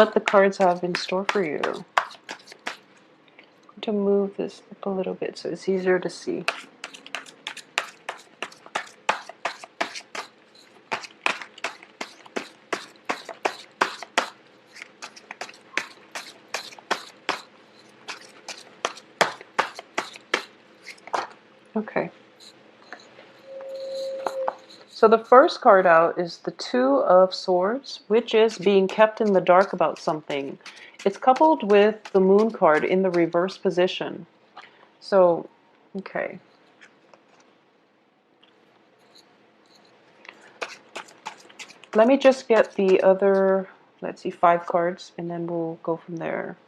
what the cards have in store for you. I'm going to move this up a little bit so it's easier to see. Okay. So the first card out is the Two of Swords, which is being kept in the dark about something. It's coupled with the Moon card in the reverse position. So, okay. Let me just get the other, let's see, 5 cards, and then we'll go from there.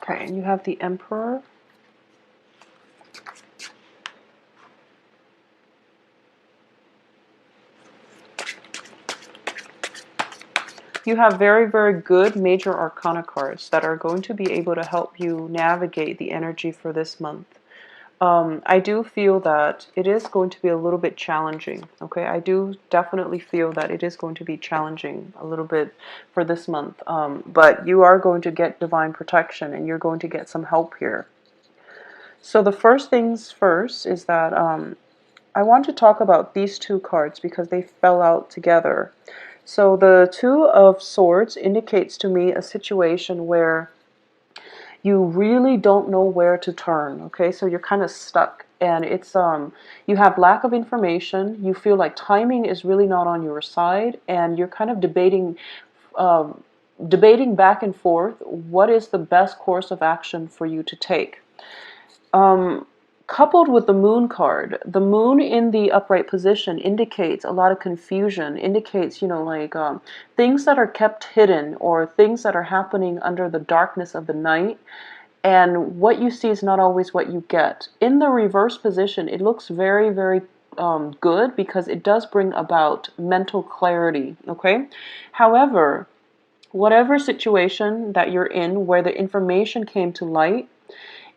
Okay, and you have the Emperor. You have very, very good major arcana cards that are going to be able to help you navigate the energy for this month. I do feel that it is going to be a little bit challenging, okay? I do definitely feel that it is going to be challenging a little bit for this month, but you are going to get divine protection and you're going to get some help here. So the first things first is that I want to talk about these 2 cards because they fell out together. So the Two of Swords indicates to me a situation where you really don't know where to turn, okay? So you're kind of stuck, and it's you have lack of information, you feel like timing is really not on your side, and you're kind of debating back and forth what is the best course of action for you to take. Coupled with the Moon card, the Moon in the upright position indicates a lot of confusion, indicates, like things that are kept hidden or things that are happening under the darkness of the night. And what you see is not always what you get. In the reverse position, it looks very, very good because it does bring about mental clarity, okay? However, whatever situation that you're in where the information came to light,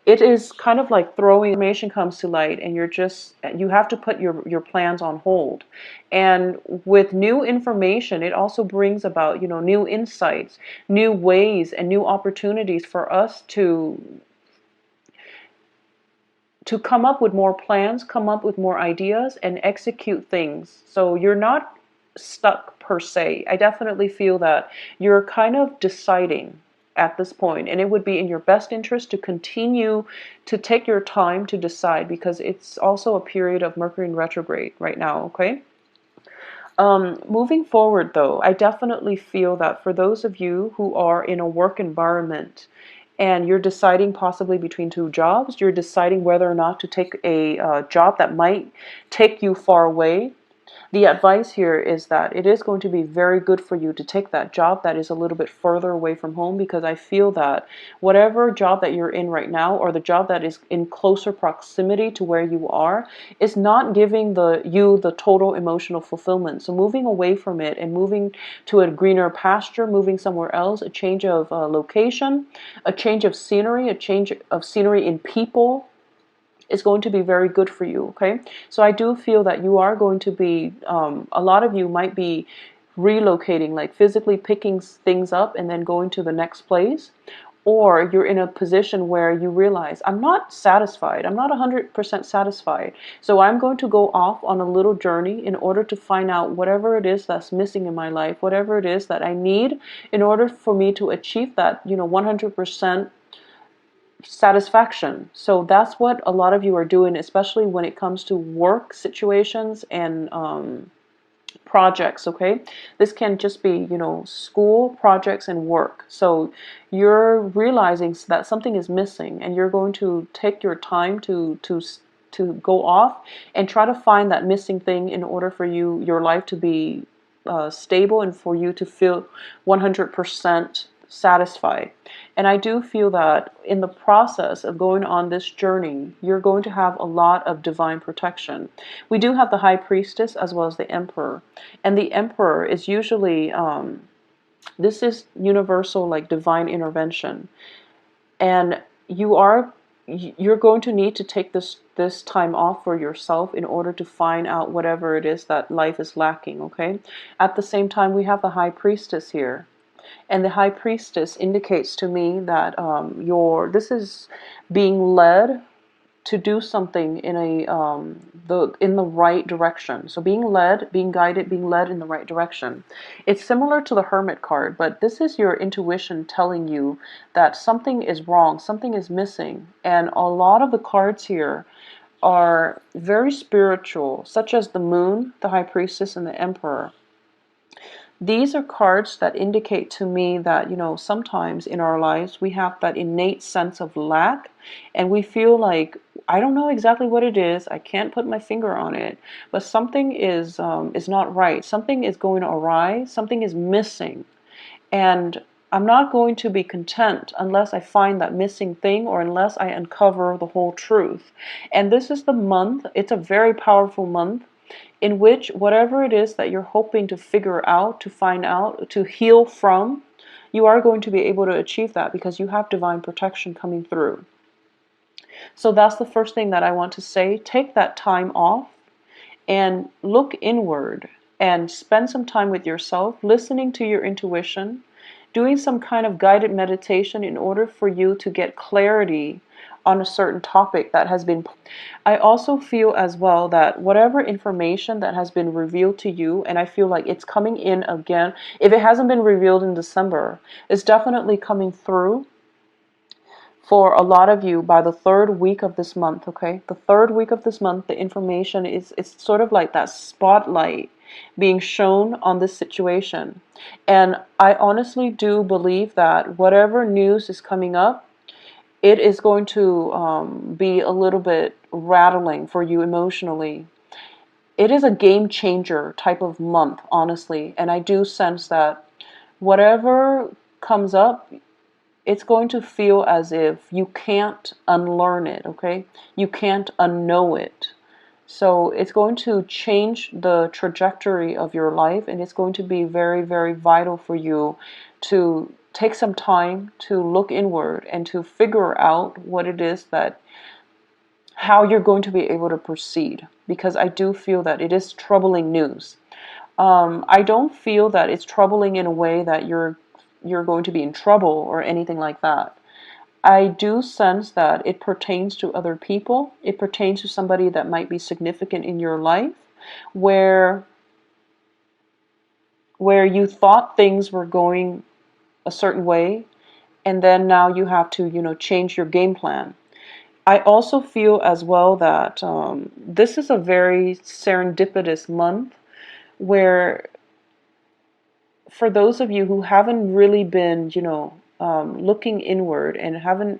it is kind of like throwing information comes to light and you have to put your plans on hold. And with new information, it also brings about, new insights, new ways and new opportunities for us to come up with more plans, come up with more ideas and execute things. So you're not stuck per se. I definitely feel that you're kind of deciding at this point, and it would be in your best interest to continue to take your time to decide because it's also a period of Mercury in retrograde right now, okay? Moving forward though, I definitely feel that for those of you who are in a work environment and you're deciding possibly between 2 jobs, you're deciding whether or not to take a job that might take you far away, the advice here is that it is going to be very good for you to take that job that is a little bit further away from home, because I feel that whatever job that you're in right now or the job that is in closer proximity to where you are is not giving you the total emotional fulfillment. So moving away from it and moving to a greener pasture, moving somewhere else, a change of location, a change of scenery, a change of scenery in people, is going to be very good for you, okay? So I do feel that you are going to be, a lot of you might be relocating, like physically picking things up and then going to the next place. Or you're in a position where you realize, I'm not satisfied. I'm not 100% satisfied. So I'm going to go off on a little journey in order to find out whatever it is that's missing in my life, whatever it is that I need in order for me to achieve that, 100% satisfaction. So that's what a lot of you are doing, especially when it comes to work situations and projects, okay? This can just be, school projects and work. So you're realizing that something is missing and you're going to take your time to go off and try to find that missing thing in order for your life to be stable and for you to feel 100% satisfied. And I do feel that in the process of going on this journey, you're going to have a lot of divine protection. We do have the High Priestess as well as the Emperor. And the Emperor is usually, this is universal, like divine intervention. And you are you're going to need to take this time off for yourself in order to find out whatever it is that life is lacking, okay? At the same time, we have the High Priestess here. And the High Priestess indicates to me that this is being led to do something in the right direction. So being led, being guided, being led in the right direction. It's similar to the Hermit card, but this is your intuition telling you that something is wrong, something is missing. And a lot of the cards here are very spiritual, such as the Moon, the High Priestess, and the Emperor. These are cards that indicate to me that, sometimes in our lives we have that innate sense of lack, and we feel like, I don't know exactly what it is, I can't put my finger on it, but something is not right, something is going awry, something is missing, and I'm not going to be content unless I find that missing thing or unless I uncover the whole truth. And this is the month, it's a very powerful month in which whatever it is that you're hoping to figure out, to find out, to heal from, you are going to be able to achieve that because you have divine protection coming through. So that's the first thing that I want to say. Take that time off and look inward and spend some time with yourself, listening to your intuition, doing some kind of guided meditation in order for you to get clarity on a certain topic that has been. I also feel as well that whatever information that has been revealed to you, and I feel like it's coming in again, if it hasn't been revealed in December, it's definitely coming through for a lot of you by the third week of this month, okay? The third week of this month, the information is, it's sort of like that spotlight being shown on this situation. And I honestly do believe that whatever news is coming up, it is going to be a little bit rattling for you emotionally. It is a game changer type of month, honestly. And I do sense that whatever comes up, it's going to feel as if you can't unlearn it, okay? You can't unknow it. So it's going to change the trajectory of your life, and it's going to be very, very vital for you to take some time to look inward and to figure out what it is that, how you're going to be able to proceed. Because I do feel that it is troubling news. I don't feel that it's troubling in a way that you're going to be in trouble or anything like that. I do sense that it pertains to other people. It pertains to somebody that might be significant in your life, where you thought things were going a certain way, and then now you have to, change your game plan. I also feel as well that this is a very serendipitous month where, for those of you who haven't really been, looking inward and haven't,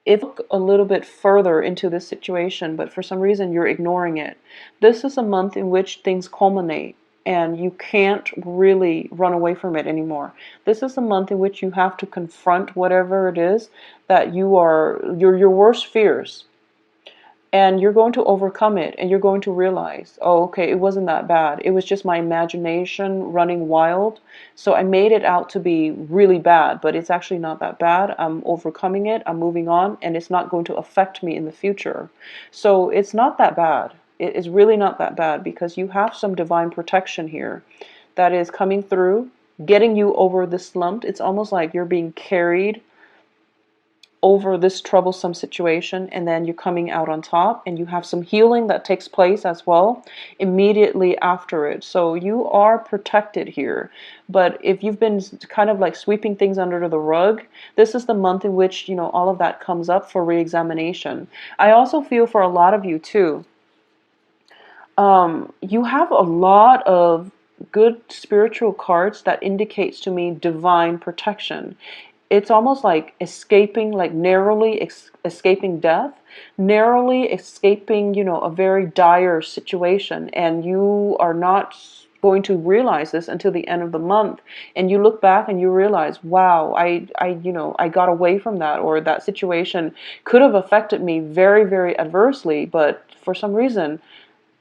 if look a little bit further into this situation, but for some reason you're ignoring it. This is a month in which things culminate and you can't really run away from it anymore. This is a month in which you have to confront whatever it is that your worst fears. And you're going to overcome it, and you're going to realize, oh, okay, it wasn't that bad. It was just my imagination running wild. So I made it out to be really bad, but it's actually not that bad. I'm overcoming it, I'm moving on, and it's not going to affect me in the future. So it's not that bad. It is really not that bad because you have some divine protection here that is coming through, getting you over this slump. It's almost like you're being carried over this troublesome situation, and then you're coming out on top, and you have some healing that takes place as well immediately after it. So you are protected here. But if you've been kind of like sweeping things under the rug, this is the month in which, all of that comes up for re-examination. I also feel for a lot of you too, you have a lot of good spiritual cards that indicates to me divine protection. It's almost like escaping, like narrowly escaping death, narrowly escaping, a very dire situation. And you are not going to realize this until the end of the month. And you look back and you realize, wow, I got away from that, or that situation could have affected me very, very adversely. But for some reason,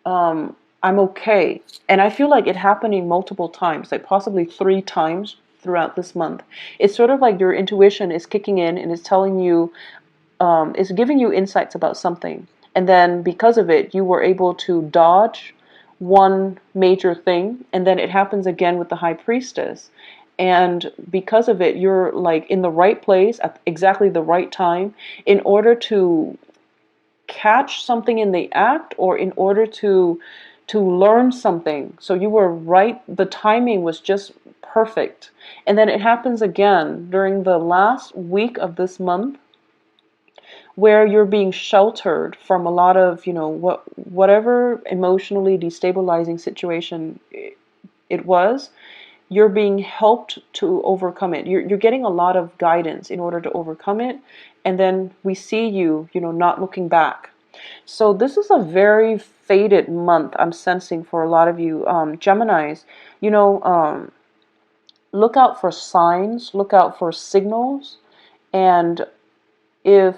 I'm okay. And I feel like it happening multiple times, like possibly 3 times throughout this month. It's sort of like your intuition is kicking in and is telling you, is giving you insights about something. And then because of it, you were able to dodge one major thing, and then it happens again with the high priestess. And because of it, you're like in the right place at exactly the right time in order to catch something in the act, or in order to learn something. So you were right, the timing was just perfect. And then it happens again during the last week of this month, where you're being sheltered from a lot of, whatever emotionally destabilizing situation it was. You're being helped to overcome it. You're getting a lot of guidance in order to overcome it. And then we see you, not looking back. So this is a very fated month, I'm sensing, for a lot of you Geminis. Look out for signs, look out for signals. And if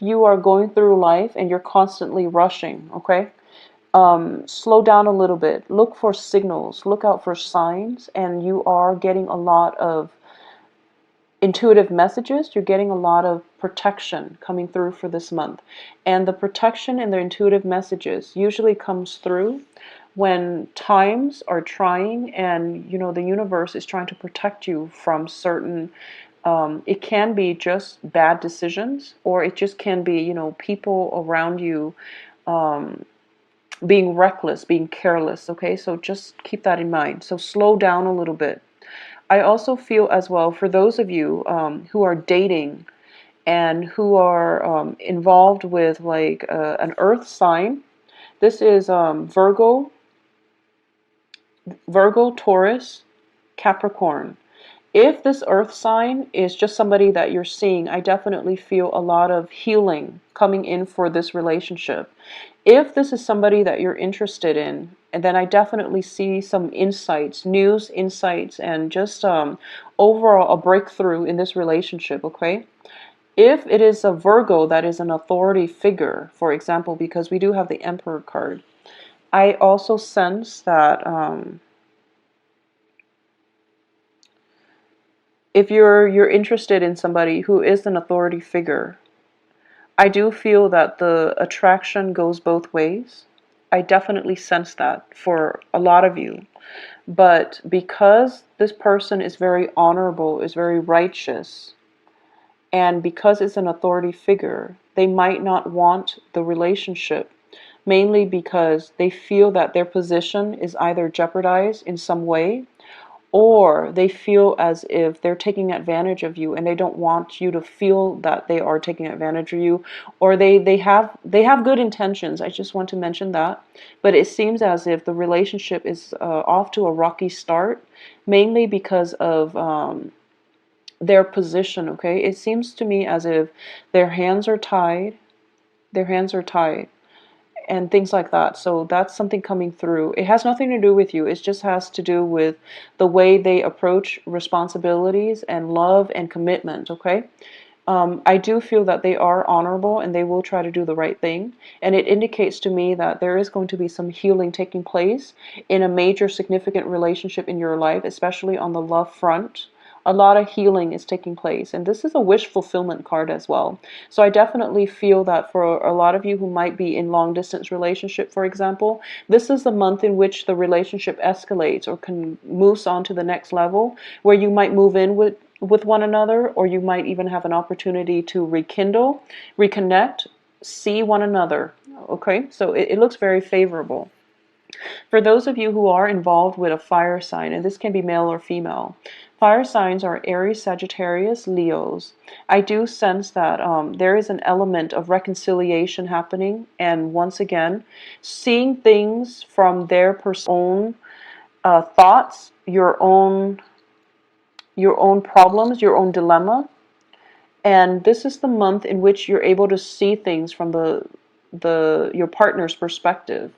you are going through life and you're constantly rushing, okay, slow down a little bit. Look for signals, look out for signs, and you are getting a lot of intuitive messages. You're getting a lot of protection coming through for this month. And the protection and the intuitive messages usually comes through when times are trying, and the universe is trying to protect you from certain it can be just bad decisions, or it just can be, people around you being reckless, being careless. Okay, so just keep that in mind. So slow down a little bit. I also feel as well, for those of you who are dating and who are involved with like an earth sign. This is Virgo, Taurus, Capricorn. If this earth sign is just somebody that you're seeing, I definitely feel a lot of healing coming in for this relationship. If this is somebody that you're interested in, and then I definitely see some insights, news insights, and just overall a breakthrough in this relationship, okay? If it is a Virgo that is an authority figure, for example, because we do have the Emperor card, I also sense that if you're interested in somebody who is an authority figure, I do feel that the attraction goes both ways. I definitely sense that for a lot of you. But because this person is very honorable, is very righteous, and because it's an authority figure, they might not want the relationship, mainly because they feel that their position is either jeopardized in some way, or they feel as if they're taking advantage of you, and they don't want you to feel that they are taking advantage of you, or they have good intentions. I just want to mention that, but it seems as if the relationship is off to a rocky start, mainly because of their position. Okay, it seems to me as if their hands are tied, their hands are tied and things like that. So that's something coming through. It has nothing to do with you. It just has to do with the way they approach responsibilities and love and commitment, okay? I do feel that they are honorable and they will try to do the right thing. And it indicates to me that there is going to be some healing taking place in a major significant relationship in your life, especially on the love front. A lot of healing is taking place. And this is a wish fulfillment card as well. So I definitely feel that for a lot of you who might be in long distance relationship, for example, this is the month in which the relationship escalates or can moves on to the next level, where you might move in with one another, or you might even have an opportunity to rekindle, reconnect, see one another. Okay, so it looks very favorable. For those of you who are involved with a fire sign, and this can be male or female, fire signs are Aries, Sagittarius, Leos. I do sense that there is an element of reconciliation happening, and once again, seeing things from their own thoughts, your own problems, your own dilemma. And this is the month in which you're able to see things from your partner's perspective,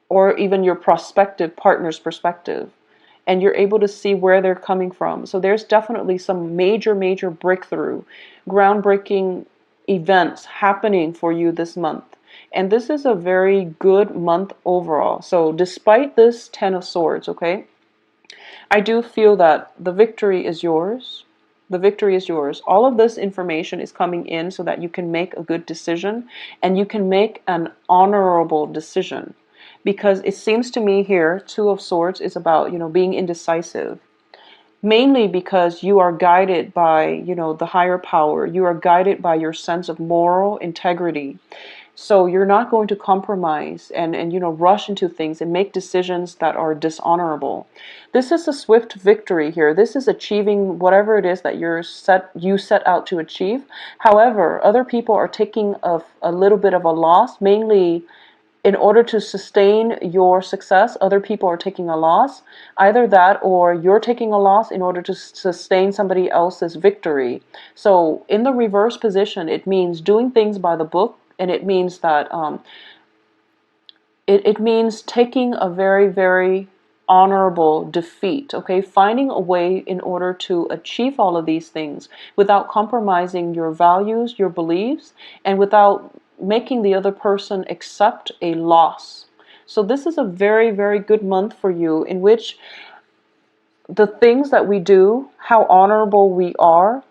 or even your prospective partner's perspective. And you're able to see where they're coming from. So there's definitely some major breakthrough, groundbreaking events happening for you this month. And this is a very good month overall. So despite this Ten of Swords, okay, I do feel that the victory is yours. The victory is yours. All of this information is coming in so that you can make a good decision and you can make an honorable decision. Because it seems to me here, Two of Swords is about, being indecisive. Mainly because you are guided by, the higher power. You are guided by your sense of moral integrity. So you're not going to compromise and rush into things and make decisions that are dishonorable. This is a swift victory here. This is achieving whatever it is that you set out to achieve. However, other people are taking a little bit of a loss, mainly in order to sustain your success. Other people are taking a loss. Either that or you're taking a loss in order to sustain somebody else's victory. So in the reverse position, it means doing things by the book, and it means that it means taking a very, very honorable defeat, okay? Finding a way in order to achieve all of these things without compromising your values, your beliefs, and without making the other person accept a loss. So this is a very, very good month for you, in which the things that we do, how honorable we are,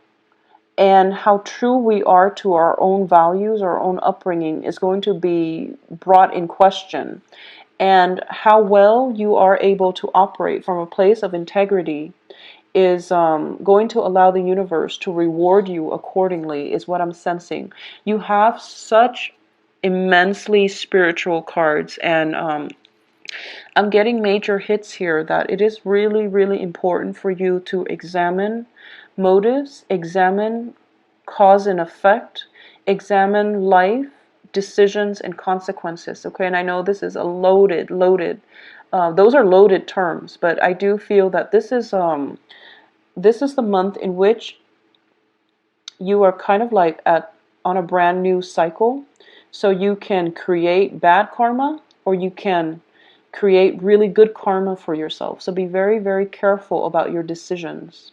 and how true we are to our own values, our own upbringing, is going to be brought in question. And how well you are able to operate from a place of integrity is going to allow the universe to reward you accordingly, is what I'm sensing. You have such immensely spiritual cards, and I'm getting major hits here that it is really, really important for you to examine motives, examine cause and effect, examine life, decisions, and consequences. Okay, and I know this is a loaded, those are loaded terms, but I do feel that this is the month in which you are kind of like on a brand new cycle. So you can create bad karma, or you can create really good karma for yourself. So be very, very careful about your decisions,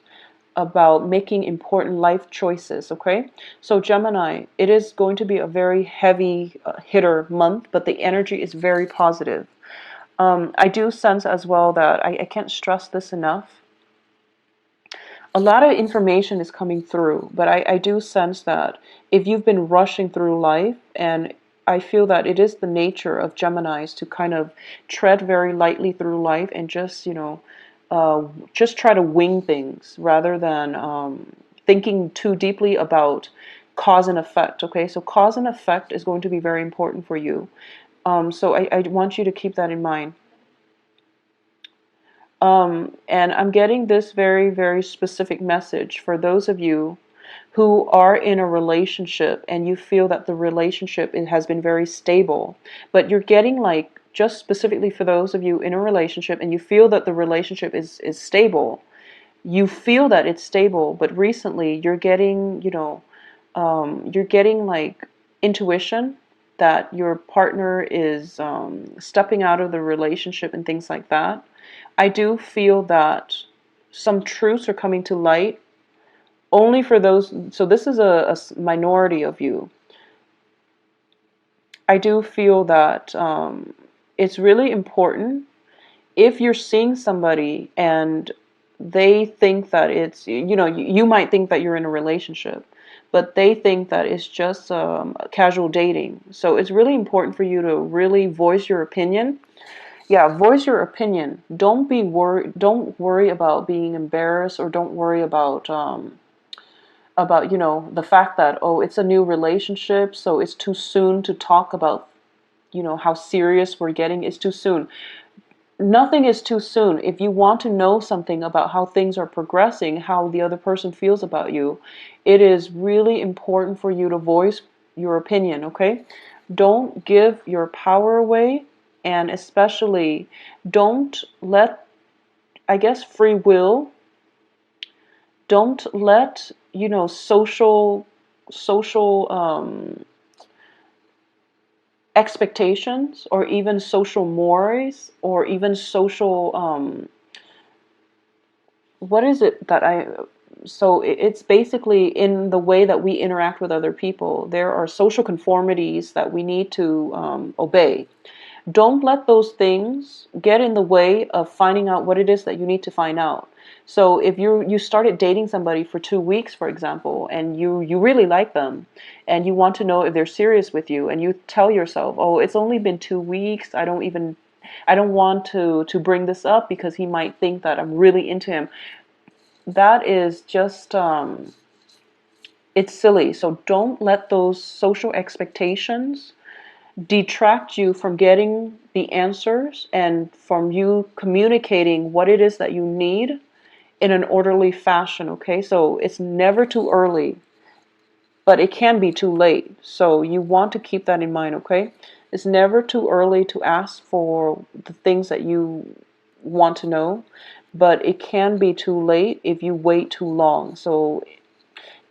about making important life choices, okay? So Gemini, it is going to be a very heavy hitter month, but the energy is very positive. I do sense as well that I can't stress this enough. A lot of information is coming through, but I do sense that if you've been rushing through life, and I feel that it is the nature of Geminis to kind of tread very lightly through life and just try to wing things rather than thinking too deeply about cause and effect. Okay, so cause and effect is going to be very important for you. So I want you to keep that in mind. And I'm getting this very, very specific message for those of you who are in a relationship and you feel that the relationship has been very stable, but you're getting like, just specifically for those of you in a relationship and you feel that the relationship is stable, you feel that it's stable, but recently you're getting, you're getting like intuition that your partner is stepping out of the relationship and things like that. I do feel that some truths are coming to light only for those. So this is a minority of you. I do feel that it's really important if you're seeing somebody and they think that it's, you might think that you're in a relationship, but they think that it's just casual dating. So it's really important for you to really voice your opinion. Yeah, voice your opinion. Don't be worried. Don't worry about being embarrassed, or don't worry about the fact that, oh, it's a new relationship, so it's too soon to talk about how serious we're getting. It's too soon. Nothing is too soon. If you want to know something about how things are progressing, how the other person feels about you, it is really important for you to voice your opinion, okay? Don't give your power away, and especially don't let, I guess, free will, don't let, social expectations, or even social mores, or even social what is it that so it's basically in the way that we interact with other people. There are social conformities that we need to obey. Don't let those things get in the way of finding out what it is that you need to find out. So if you started dating somebody for 2 weeks, for example, and you really like them, and you want to know if they're serious with you, and you tell yourself, oh, it's only been 2 weeks, I don't want to bring this up because he might think that I'm really into him. That is just it's silly. So don't let those social expectations detract you from getting the answers and from you communicating what it is that you need in an orderly fashion, okay? So it's never too early, but it can be too late. So you want to keep that in mind, okay? It's never too early to ask for the things that you want to know, but it can be too late if you wait too long. So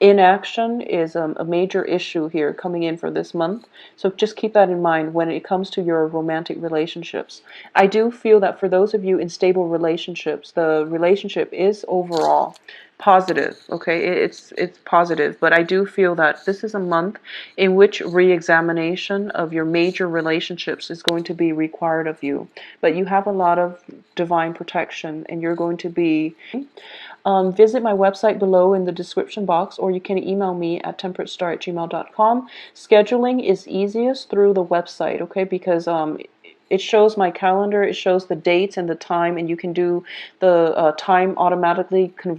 inaction is a major issue here coming in for this month. So just keep that in mind when it comes to your romantic relationships. I do feel that for those of you in stable relationships, the relationship is overall positive. Okay, it's positive, but I do feel that this is a month in which re-examination of your major relationships is going to be required of you. But you have a lot of divine protection, and you're going to be visit my website below in the description box, or you can email me at temperatestar@gmail.com. Scheduling is easiest through the website, okay, because it shows my calendar, it shows the dates and the time, and you can do the time automatically convert